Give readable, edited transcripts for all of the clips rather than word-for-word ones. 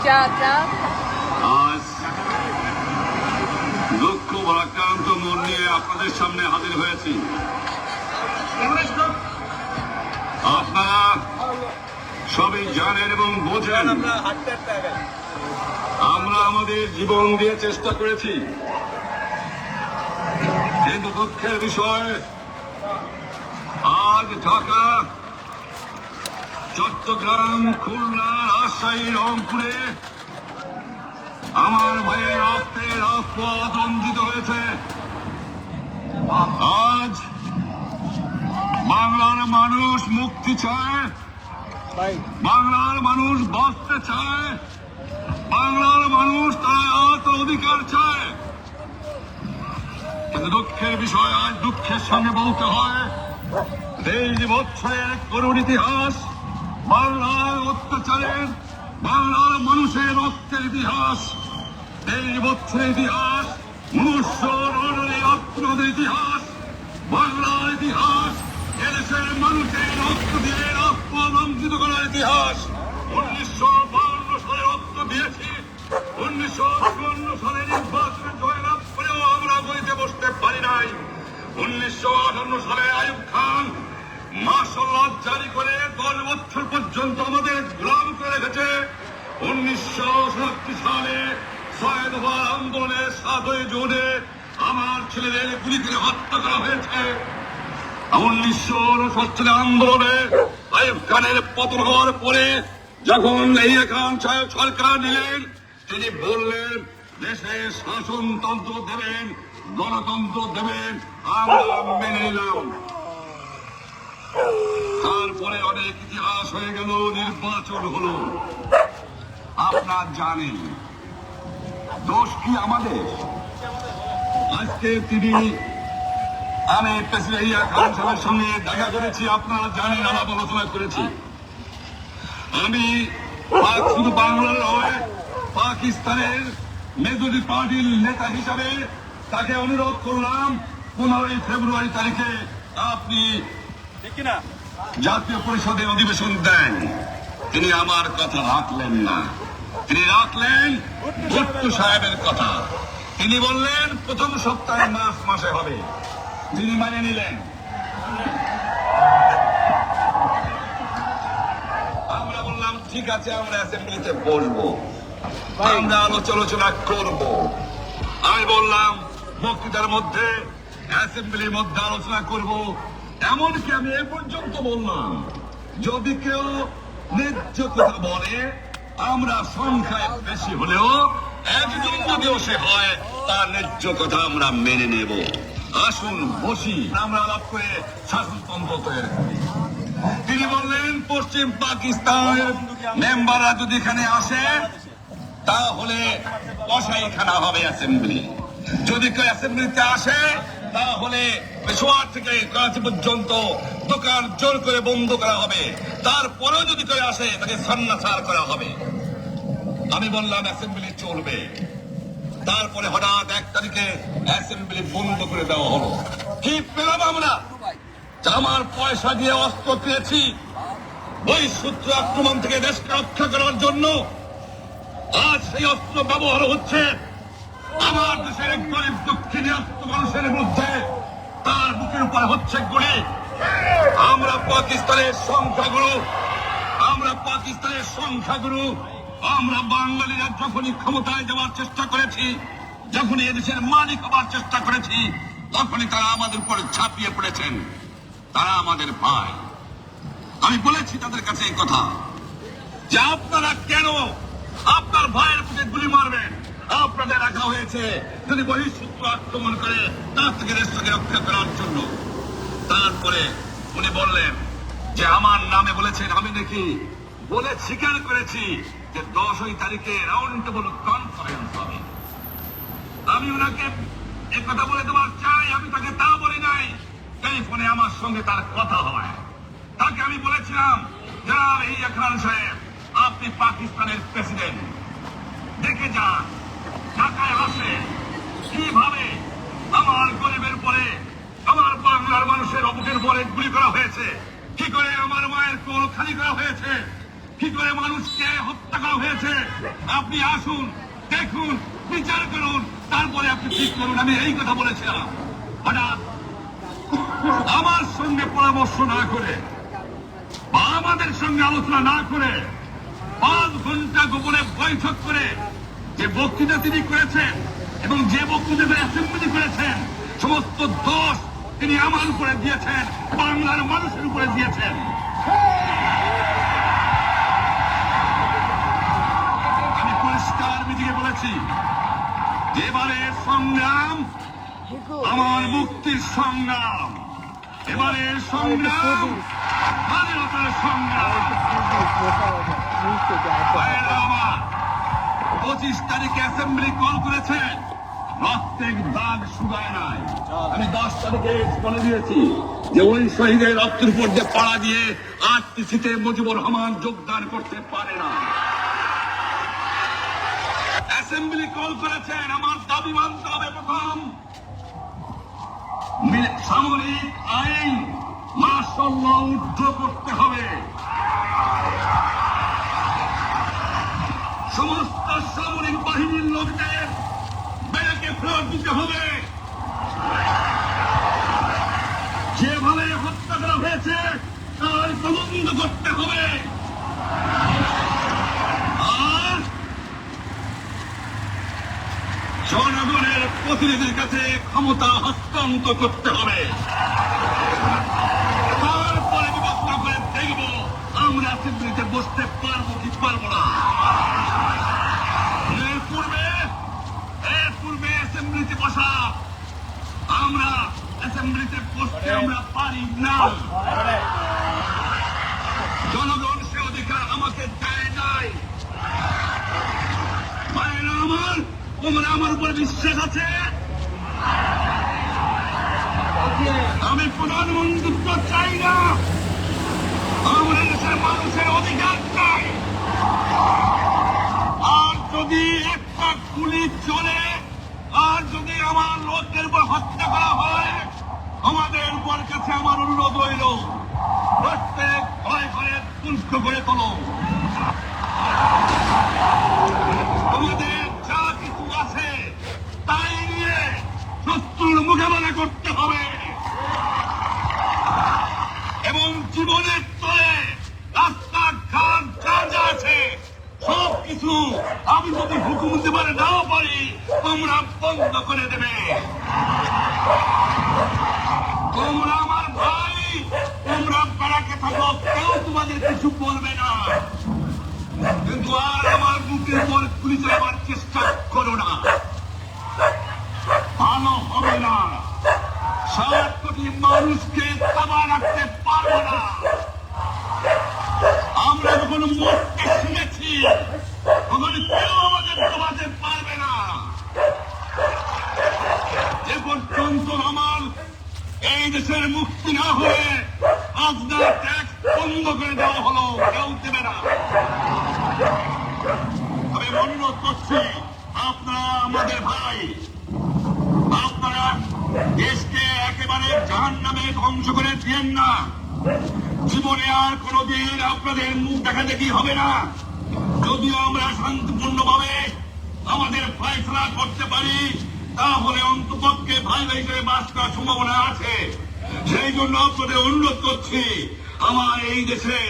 আজ দুঃখ ভারাক্রান্ত মন নিয়ে আপনাদের সামনে হাজির হয়েছি। আপনারা সবই জানেন এবং বোঝেন আমরা আমাদের জীবন দিয়ে চেষ্টা করেছি, কিন্তু দুঃখের বিষয় আজ ঢাকা, চট্টগ্রাম, খুলনা, রাজশাহী, রংপুরে আমার ভাইয়ের রক্তে রাজপথ রঞ্জিত হয়েছে। আজ বাংলার মানুষ মুক্তি চায়, বাংলার মানুষ বাঁচতে চায়, বাংলার মানুষ তার অধিকার চায়। কিন্তু দুঃখের বিষয় আজ দুঃখের সঙ্গে বলতে হয় 23 বছরের করুণ ইতিহাস, বাংলার অত্যাচারের, বাংলার মানুষের রক্তের ইতিহাস, 23 বছরের ইতিহাস, মনুষ্য রক্তের ইতিহাস, বাংলার ইতিহাস, এদেশের মানুষের রক্ত দিয়ে রক্ত বঞ্চিত করার ইতিহাস। 1952 সালে রক্ত দিয়েছি, 1954 সালে নির্বাচনে জয়লাভ করেও আমরা গলিতে বসতে পারি নাই। 1958 সালে আইয়ুব খান মার্শাল জারি করে 10 বছর পর্যন্ত আমাদের গোলাম করে রেখেছে। 1967 সালে 6 দফা আন্দোলনের 7ই জুনে আমার ছেলেদের গুলি করে হত্যা করা হয়েছে। 1969 সালে আন্দোলনে আইয়ুব খানের পতন হওয়ার পরে যখন ইয়াহিয়া খান সাহেব সরকার নিলেন, তিনি বললেন দেশে শাসনতন্ত্র দেবেন, গণতন্ত্র দেবেন, আমরা মেনে নিলাম। তারপরে অনেক ইতিহাস হয়ে গেল, নির্বাচন হলো। আপনারা জানেন দোষ কি আমাদের? আজকে আমি প্রেসিডেন্ট ইয়াহিয়া খান সাহেবের সঙ্গে দেখা করেছি, আপনারা জানেন, আলাপ আলোচনা করেছি। আমি শুধু বাংলার নয়, পাকিস্তানের মেজরিটি পার্টির নেতা হিসাবে তাকে অনুরোধ করলাম 15 ফেব্রুয়ারি তারিখে আপনি জাতীয় পরিষদের অধিবেশন দেন। তিনি আমার কথা রাখলেন না, তিনি রাখলেন ভুট্টো সাহেবের কথা। তিনি বললেন প্রথম সপ্তাহে মাসে হবে, তিনি মানে নিলেন। আমরা বললাম ঠিক আছে, আমরা অ্যাসেম্বলিতে বলবো, আমরা আলোচনা করব। আমি বললাম বক্তৃতার মধ্যে, অ্যাসেম্বলির মধ্যে আলোচনা করব। এমনকি আমি এ পর্যন্ত বললাম যদি কেউ ন্যায্য কথা বলে, আমরা সংখ্যায় বেশি হলেও একজন যদিও সে হয়, তার ন্যায্য কথা আমরা মেনে নেব। আসুন বসি, আমরা আলাপ করে শাসনতন্ত্র তৈরি করি। তিনি বললেন পশ্চিম পাকিস্তানের মেম্বাররা যদি এখানে আসে তাহলে কসাইখানা হবে অ্যাসেম্বলি। যদি কেউ অ্যাসেম্বলিতে আসে তাহলে পেশোয়ার থেকে করাচি পর্যন্ত দোকান জোর করে বন্ধ করা হবে। তারপরেও যদি কেউ আসে তাকে সন্ন্যাসার করা হবে। আমি বললাম অ্যাসেম্বলি চলবে। তারপরে হঠাৎ 1 তারিখে অ্যাসেম্বলি বন্ধ করে দেওয়া হলো। কি পেলাম আমরা? আমার পয়সা দিয়ে অস্ত্র পেয়েছি ওই শত্রু আক্রমণ থেকে দেশকে রক্ষা করার জন্য। আজ সেই অস্ত্র ব্যবহার হচ্ছে আমার দেশের গরিব দক্ষিণী মানুষের বিরুদ্ধে, তার বুকের উপর হচ্ছে গুলি। আমরা পাকিস্তানের সংখ্যাগুরু, আমরা বাঙালিরা যখনই ক্ষমতায় যাওয়ার চেষ্টা করেছি, যখনই এদেশের মালিক হবার চেষ্টা করেছি, তখনই তারা আমাদের উপর ঝাঁপিয়ে পড়েছেন, তারা আমাদের ভাই। আমি বলেছি তাদের কাছে এই কথা যে আপনারা কেন আপনার ভাইয়ের বুকে গুলি মারবেন? আপনাদের রাখা হয়েছে যদি বহিঃশত্রু আক্রমণ করে তার থেকে দেশকে রক্ষা করার জন্য। তারপরে উনি বললেন যে আমার নামে বলেছেন, আমি নাকি বলে স্বীকার করেছি যে 10 তারিখে রাউন্ড টেবল কনফারেন্স হবে। আমি ওনাকে এই কথা বলে দেওয়ার চাই, আমি তাকে তা বলি নাই। টেলিফোনে আমার সঙ্গে তার কথা হয়। তাকে আমি বলেছিলাম, জনাব ইয়াহিয়া খান সাহেব, আপনি পাকিস্তানের প্রেসিডেন্ট, দেখে যান ঢাকায় আসে কিভাবে আমার গরিবের পরে, আমার বাংলার মানুষের অবুকের পরে গুলি করা হয়েছে, কি করে আমার মায়ের কোল খালি করা হয়েছে, কি করে মানুষকে হত্যা করা হয়েছে আপনি আসুন, দেখুন, বিচার করুন, তারপরে আপনি ঠিক করুন। আমি এই কথা বলেছিলাম। হঠাৎ আমার সঙ্গে পরামর্শ না করে বা আমাদের সঙ্গে আলোচনা না করে 5 ঘন্টা গোপনে বৈঠক করে যে বক্তৃতা তিনি করেছেন এবং যে বক্তৃতা অ্যাসেম্বলি করেছেন, সমস্ত দোষ তিনি আমার উপরে দিয়েছেন, বাংলার মানুষের উপরে দিয়েছেন। আমি পরিষ্কার মিটিংয়ে বলেছি, এবারের সংগ্রাম আমার মুক্তির সংগ্রাম, এবারের সংগ্রাম স্বাধীনতার সংগ্রাম। 25 তারিখে অ্যাসেম্বলি কল করেছেন, রক্তের দাগ শুকায় নাই। আমি 10 তারিখে বলে দিয়েছি যে ওই শহীদের রক্তের উপর দিয়ে পাড়া দিয়ে 8টি সিটে মুজিবুর রহমান যোগদান করতে পারে না। অ্যাসেম্বলি কল করেছেন, আমার দাবি মানতে হবে। প্রথম, সামরিক আইন মার্শাল ল উদ্ধ করতে হবে। সমস্ত সামরিক বাহিনীর লোকদের ব্যারাকে ফেরত দিতে হবে। যেভাবে হত্যা করা হয়েছে তার তদন্ত করতে হবে। আর জনগণের প্রতিনিধির কাছে ক্ষমতা হস্তান্তর করতে হবে। তারপরে বিবেচনা করে দেখব আমরা অ্যাসেম্বলিতে বসতে পারবো কি পারবো না। এর পূর্বে অ্যাসেম্বলিতে বসা, আমরা অ্যাসেম্বলিতে বসতে আমরা পারি না। জনগণ সে অধিকার আমাকে দেয় নাই। ভাইরা আমার, তোমরা আমার উপর বিশ্বাস আছে? আমি প্রধানমন্ত্রিত্ব চাই না, আমরা দেশের মানুষের অধিকার চাই। আর যদি একটা গুলি চলে, আর যদি আমার লোকের উপর হত্যা করা হয়, আমাদের উপর কাছে আমার অনুরোধ রইল, প্রত্যেক ঘরে ঘরে তুষ্ট করে তোলো। আমাদের যা কিছু আছে তাই নিয়ে শত্রুর মোকাবেলা করতে হবে এবং জীবনের তলে রাস্তাঘাট যা যা আছে সব কিছু আমি যদি হুকুম দিতে পারে নাও পারি, তোমরা বন্ধ করে দেবে। তোমরা আমার ভাই, তোমরা বেড়াকে থাকো, কেউ তোমাদের কিছু বলবে না। কিন্তু আর আমার বুকের উপর গুলি চালাবার চেষ্টা করো না, ভালো হবে না। 7 কোটি মানুষকে তাবা রাখতে পারবো না। আমরা যখন মরতে শিখেছি তখন কেউ আমাদের দবাতে পারবে না। যে পর্যন্ত আমার এই দেশের মুক্তি না হয়ে আজনা ট্যাক্স বন্ধ করে দেওয়া হলো, কেউ দেবে না। আমি অনুরোধ করছি, আপনারা আমাদের ভাই, আপনারা দেশকে একেবারে জাহান্নামে ধ্বংস করে দিয়েন না। জীবনে আর কোনদিন আপনাদের মুখ দেখা দেখি হবে না। যদিও আমরা শান্তিপূর্ণভাবে আমাদের ফয়সলা করতে পারি, তাহলে অন্তপক্ষে ভাই ভাই হিসেবে বাস করার সম্ভাবনা আছে। সেই জন্য আপনাদের অনুরোধ করছি, আমার এই দেশে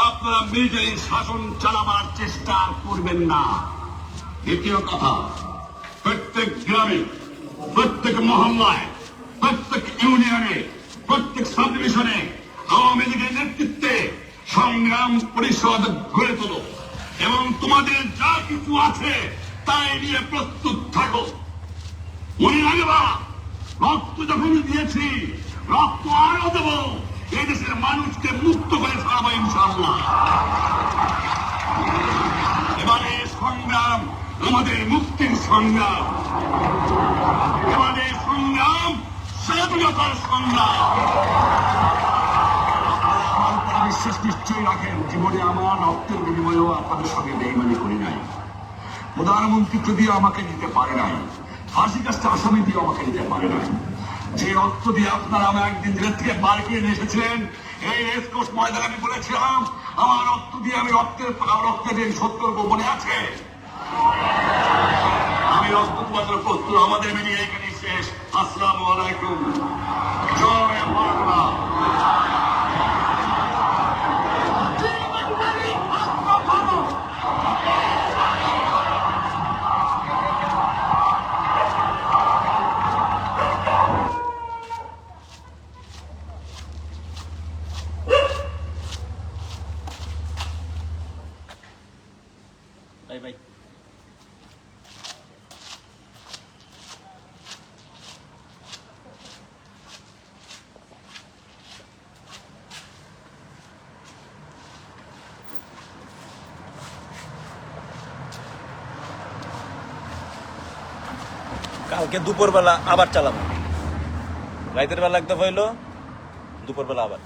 আপনারা মিলিটারি শাসন চালাবার চেষ্টা করবেন না। দ্বিতীয় কথা, প্রত্যেক গ্রামে, প্রত্যেক মহল্লায়, প্রত্যেক ইউনিয়নে, প্রত্যেক সাব ডিভিশনে আওয়ামী লীগের নেতৃত্বে সংগ্রাম পরিষদ গড়ে তোলো এবং তোমাদের যা কিছু আছে তাই নিয়ে প্রস্তুত থাকো। মনে রাখবা, রক্ত যখন দিয়েছি, রক্ত আরো দেবো। এই দেশের মানুষকে মুক্ত করে ছাড়াবো ইনশাআল্লাহ। এবারে সংগ্রাম আমাদের মুক্তির সংগ্রাম, এবারে সংগ্রাম স্বাধীনতার সংগ্রাম। বিশ্বাস নিশ্চয়ই রাখেন, জীবনে আমার রক্তের বিনিময়েও আপনাদের সঙ্গে বেইমানি করি নাই। প্রধানমন্ত্রী যদিও আমাকে দিতে পারে নাই, ফাঁসি কাজটা আসামি দিয়েও আমাকে দিতে পারে নাই। যে অস্ত্র দিয়ে আপনারা আমার একদিন জেলের থেকে বার করে নিয়ে এসেছিলেন, এই রেসকোর্স ময়দানে আমি বলেছিলাম আমার রক্ত দিয়ে আমি রক্তের দিয়ে শোধ করবো, মনে আছে? আমি রক্ত তোমাদের প্রস্তুত। আমাদের মিডিয়া এখানে শেষ। আসসালামু আলাইকুম। জয় বাংলা। ভাই ভাই কালকে দুপুরবেলা আবার চালাবো, রাতের বেলা একদম হইলো, দুপুরবেলা আবার।